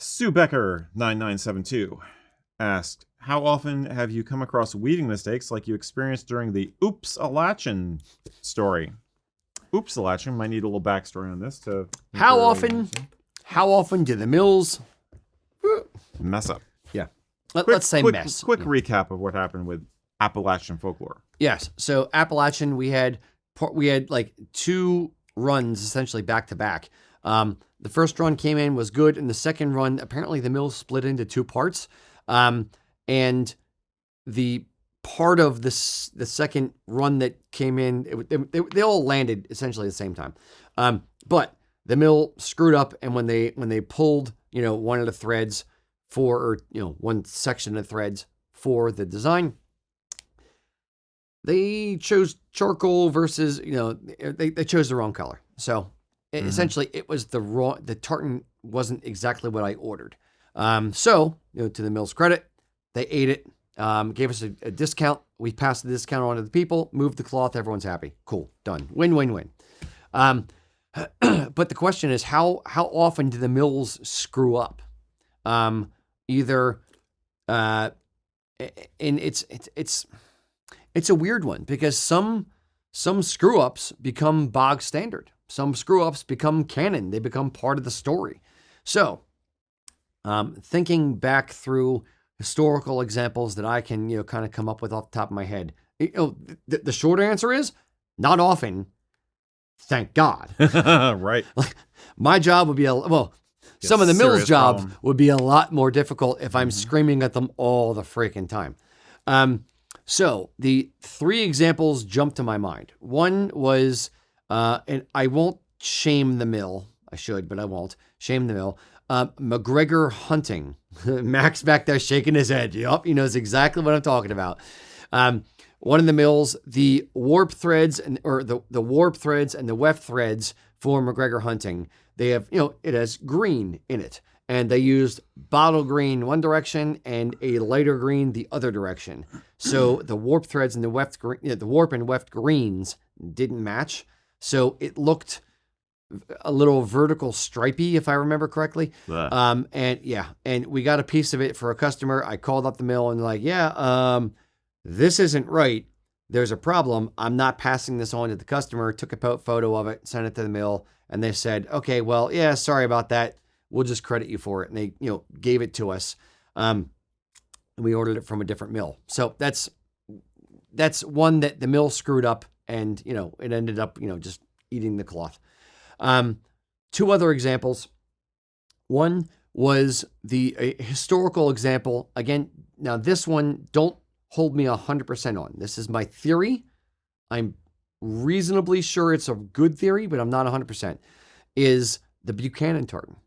Sue Becker 9972 asked, how often have you come across weaving mistakes like you experienced during the Oops-alachian story? Oops-alachian, might need a little backstory on this to... How often do the mills mess up? Yeah. Let's say mess. Quick recap of what happened with Appalachian folklore. Yes. So Appalachian, we had like 2 runs essentially back to back. The first run came in, was good, and the second run, apparently the mill split into 2 parts. And the part of the second run that came in, they all landed essentially at the same time. But the mill screwed up, and when they pulled, one of the threads one section of threads for the design, they chose charcoal versus, they chose the wrong color. So essentially it was the tartan wasn't exactly what I ordered. So, to the mill's credit, they ate it, gave us a discount. We passed the discount on to the people, moved the cloth. Everyone's happy. Cool. Done. Win, win, win. But the question is, how often do the mills screw up? And it's a weird one because some screw ups become bog standard. Some screw ups become canon. They become part of the story. So, thinking back through historical examples that I can, kind of come up with off the top of my head, the short answer is not often. Thank God. Right. Like, my job would be some of the mill's job would be a lot more difficult if I'm screaming at them all the freaking time. So the 3 examples jump to my mind. One was, and I won't shame the mill. I should, but I won't shame the mill. McGregor hunting. Max back there shaking his head. Yup, he knows exactly what I'm talking about. One of the mills, the warp threads and the warp threads and the weft threads for McGregor hunting, they have, it has green in it. And they used bottle green one direction and a lighter green the other direction. So the warp threads and the warp and weft greens didn't match. So it looked a little vertical stripy, if I remember correctly. And we got a piece of it for a customer. I called up the mill and this isn't right. There's a problem. I'm not passing this on to the customer. Took a photo of it, sent it to the mill, and they said, okay, well, yeah, sorry about that. We'll just credit you for it. And they, gave it to us. And we ordered it from a different mill. So that's one that the mill screwed up and, it ended up, just eating the cloth. 2 other examples. One was a historical example. Again, now this one, don't hold me 100% on. This is my theory. I'm reasonably sure it's a good theory, but I'm not 100%. Is the Buchanan tartan.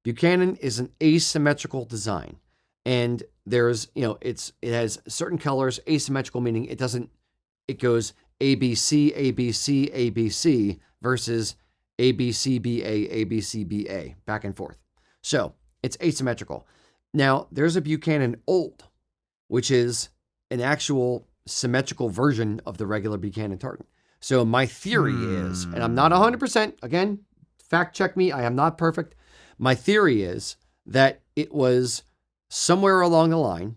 Buchanan is an asymmetrical design, and there's, it has certain colors, asymmetrical meaning it goes ABC, ABC, ABC versus ABCBA, ABCBA, back and forth. So it's asymmetrical. Now there's a Buchanan Old, which is an actual symmetrical version of the regular Buchanan tartan. So my theory is, and I'm not 100%, again, fact check me, I am not perfect. My theory is that it was somewhere along the line,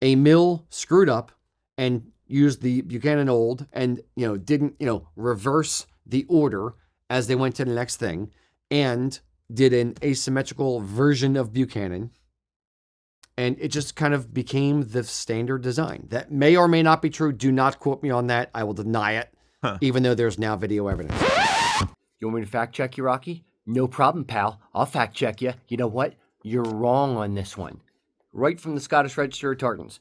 a mill screwed up and used the Buchanan Old and, didn't, reverse the order as they went to the next thing and did an asymmetrical version of Buchanan. And it just kind of became the standard design. That may or may not be true. Do not quote me on that. I will deny it, even though there's now video evidence. You want me to fact check you, Rocky? No problem, pal. I'll fact check you. You know what? You're wrong on this one. Right from the Scottish Register of Tartans.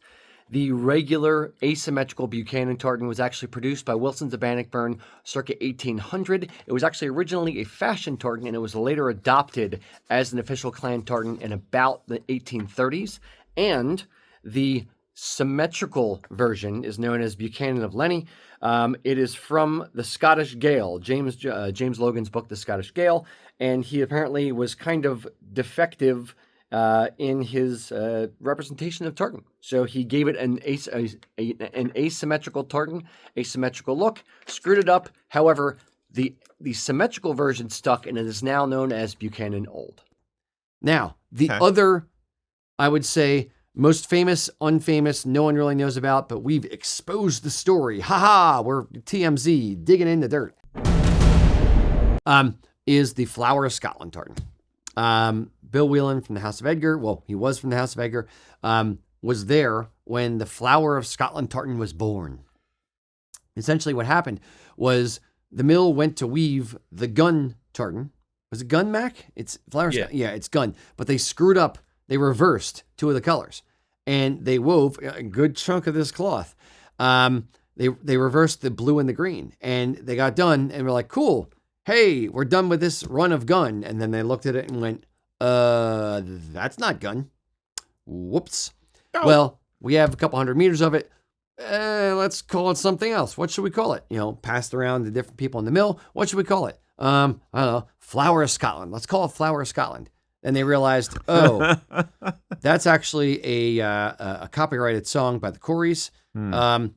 The regular asymmetrical Buchanan tartan was actually produced by Wilsons of Bannockburn circa 1800. It was actually originally a fashion tartan, and it was later adopted as an official clan tartan in about the 1830s. And the symmetrical version is known as Buchanan of Lenny. It is from the Scottish Gael, James Logan's book, The Scottish Gael, and he apparently was kind of defective in his representation of tartan. So he gave it an asymmetrical tartan, asymmetrical look, screwed it up. However, the symmetrical version stuck, and it is now known as Buchanan Old. Now, The other, I would say, most famous, unfamous, no one really knows about, but we've exposed the story. Ha! We're TMZ, digging in the dirt. Is the Flower of Scotland tartan. Bill Whelan from the House of Edgar, well, he was from the House of Edgar, was there when the Flower of Scotland tartan was born. Essentially what happened was the mill went to weave the gun tartan. Was it gun, Mac? It's Flower of Scotland. Yeah, it's gun. But they screwed up. They reversed 2 of the colors. And they wove a good chunk of this cloth. They reversed the blue and the green. And they got done and were like, cool. Hey, we're done with this run of gun. And then they looked at it and went, that's not gun. Whoops. Oh. Well, we have a couple 100 meters of it. Let's call it something else. What should we call it? Passed around to different people in the mill. What should we call it? I don't know. Flower of Scotland. Let's call it Flower of Scotland. And they realized, that's actually a copyrighted song by the Corys. Let's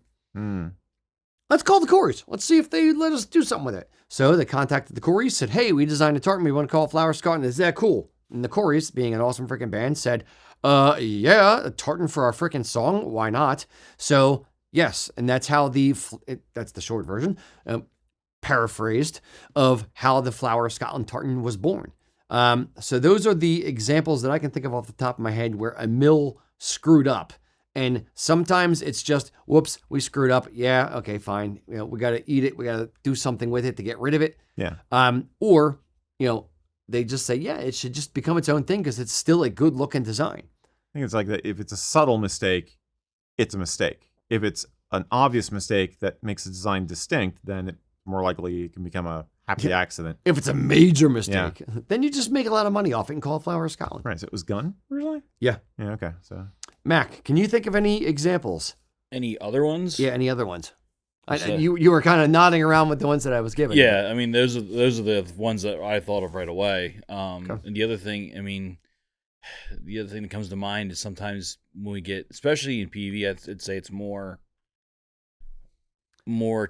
call the Corys. Let's see if they let us do something with it. So they contacted the Corys, said, hey, we designed a tartan. We want to call it Flower of Scotland. Is that cool? And the Corys, being an awesome freaking band, said, yeah, a tartan for our freaking song. Why not? So, yes. And that's how that's the short version, paraphrased, of how the Flower of Scotland tartan was born. So those are the examples that I can think of off the top of my head where a mill screwed up. And sometimes it's just, whoops, we screwed up. Yeah, okay, fine. We got to eat it. We got to do something with it to get rid of it. Yeah. Or, they just say, yeah, it should just become its own thing because it's still a good looking design. I think it's like that. If it's a subtle mistake, it's a mistake. If it's an obvious mistake that makes the design distinct, then it more likely it can become a happy accident. If it's a major mistake, then you just make a lot of money off it and call it Flower of Scotland. Right. So it was gun originally? Yeah. Yeah. Okay. So, Mac, can you think of any examples? Any other ones? Yeah, any other ones? You were kind of nodding around with the ones that I was giving. Yeah, I mean, those are the ones that I thought of right away. Okay. And the other thing that comes to mind is sometimes when we get, especially in PV, I'd say it's more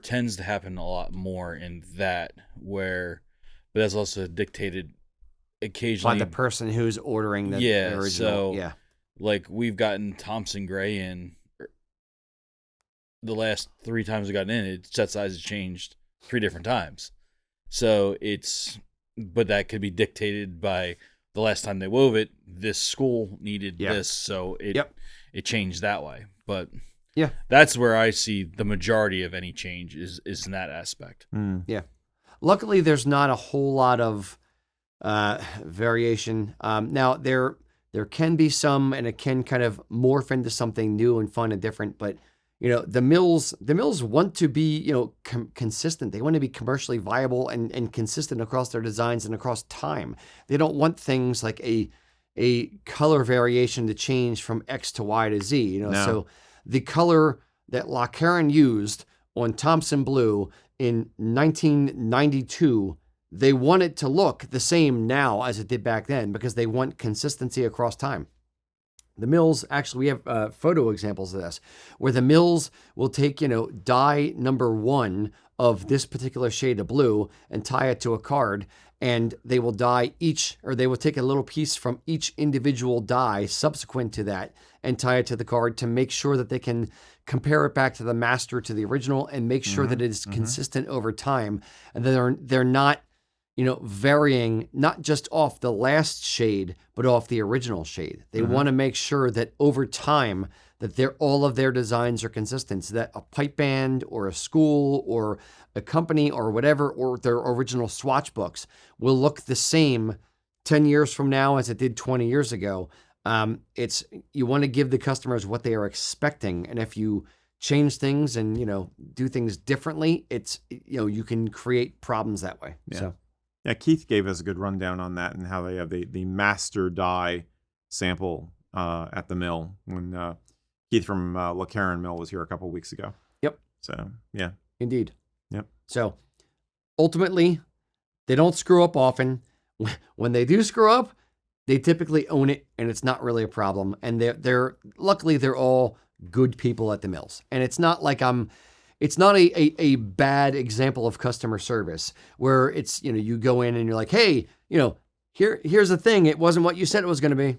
tends to happen a lot more in that but that's also dictated occasionally by the person who's ordering the original. So, like we've gotten Thompson Gray in the last 3 times we got in, set size has changed 3 different times. So but that could be dictated by the last time they wove it, this school needed this, so it changed that way. But that's where I see the majority of any change is in that aspect. Yeah. Luckily, there's not a whole lot of variation. Now, there can be some, and it can kind of morph into something new and fun and different, but the mills want to be, consistent. They want to be commercially viable and consistent across their designs and across time. They don't want things like a color variation to change from X to Y to Z, No. So the color that Lacaron used on Thompson Blue in 1992, they want it to look the same now as it did back then because they want consistency across time. The mills, actually, we have photo examples of this, where the mills will take, dye number 1 of this particular shade of blue and tie it to a card, and they will they will take a little piece from each individual dye subsequent to that and tie it to the card to make sure that they can compare it back to the master, to the original, and make sure that it is consistent over time, and they're not varying not just off the last shade, but off the original shade. They want to make sure that over time that all of their designs are consistent, so that a pipe band or a school or a company or whatever, or their original swatch books will look the same 10 years from now as it did 20 years ago. You want to give the customers what they are expecting. And if you change things and, do things differently, you can create problems that way. Yeah. So. Yeah, Keith gave us a good rundown on that and how they have the master dye sample at the mill when Keith from Lacaron Mill was here a couple weeks ago. Yep. So, yeah. Indeed. Yep. So, ultimately, they don't screw up often. When they do screw up, they typically own it, and it's not really a problem. And luckily, they're all good people at the mills. And it's not like it's not a bad example of customer service where it's, you go in and you're like, hey, here's the thing. It wasn't what you said it was going to be.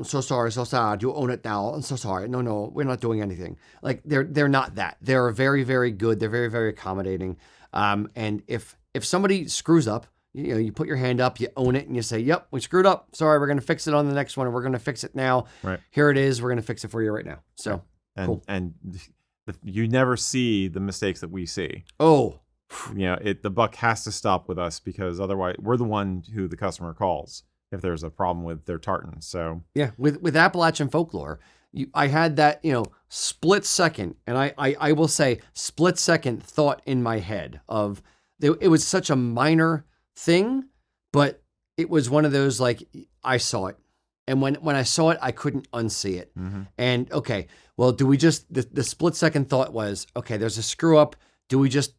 So sorry, so sad. You own it now. I'm so sorry. No, we're not doing anything. Like they're not that. They're very, very good. They're very, very accommodating. And if somebody screws up, you put your hand up, you own it, and you say, "Yep, we screwed up. Sorry, we're going to fix it on the next one. We're going to fix it now. Right. Here it is. We're going to fix it for you right now." So cool. And you never see the mistakes that we see. Oh. The buck has to stop with us, because otherwise we're the one who the customer calls if there's a problem with their tartan. So yeah, with Appalachian folklore, I had that split second, and I will say split second thought in my head of it was such a minor thing, but it was one of those, like, I saw it, and when I saw it, I couldn't unsee it. Mm-hmm. And okay, well, do we just the split second thought was, okay, there's a screw up. Do we just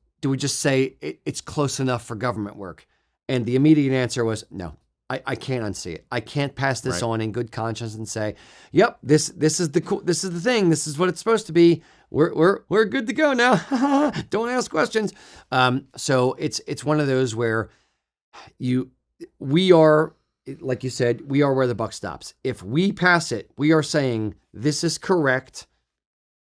say it's close enough for government work? And the immediate answer was no. I can't unsee it. I can't pass this on in good conscience and say, "Yep, this is the thing. This is what it's supposed to be. We're good to go now. Don't ask questions." So it's one of those where we are, like you said, we are where the buck stops. If we pass it, we are saying this is correct.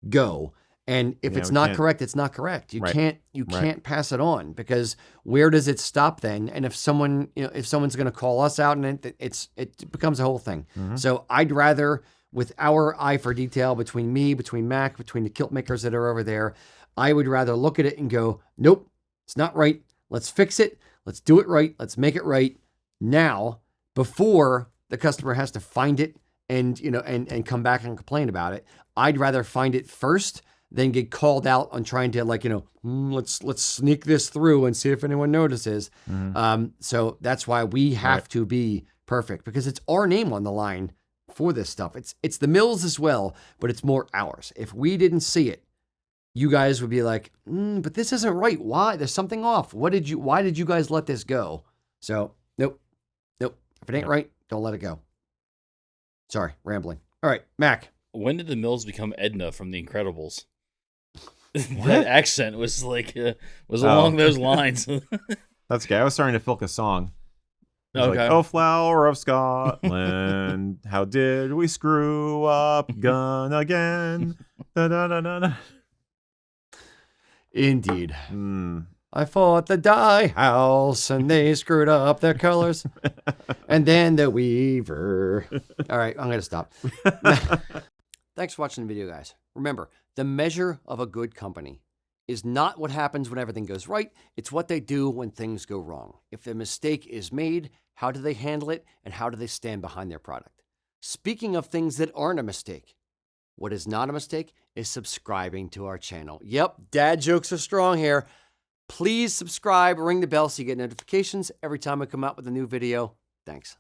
Go. And if it's not correct, it's not correct. You can't pass it on, because where does it stop then? And if someone's going to call us out, and it becomes a whole thing. Mm-hmm. So I'd rather, with our eye for detail, between Mac, between the kilt makers that are over there, I would rather look at it and go, nope, it's not right. Let's fix it. Let's do it right. Let's make it right now, before the customer has to find it and come back and complain about it. I'd rather find it first than get called out on trying to let's sneak this through and see if anyone notices. Mm-hmm. So that's why we have to be perfect, because it's our name on the line for this stuff. It's the mills as well, but it's more ours. If we didn't see it, you guys would be like, but this isn't right. Why? There's something off. Why did you guys let this go? So nope. If it ain't right, don't let it go. Sorry, rambling. All right, Mac. When did the mills become Edna from The Incredibles? That accent was along those lines. That's okay. I was starting to feel like a song. Okay. Like, "Oh, flower of Scotland, how did we screw up gun again?" Da, da, da, da, da. Indeed. I fought the dye house and they screwed up their colors. And then the weaver. All right, I'm going to stop. Thanks for watching the video, guys. Remember, the measure of a good company is not what happens when everything goes right. It's what they do when things go wrong. If a mistake is made, how do they handle it, and how do they stand behind their product? Speaking of things that aren't a mistake, what is not a mistake is subscribing to our channel. Yep, dad jokes are strong here. Please subscribe, ring the bell so you get notifications every time I come out with a new video. Thanks.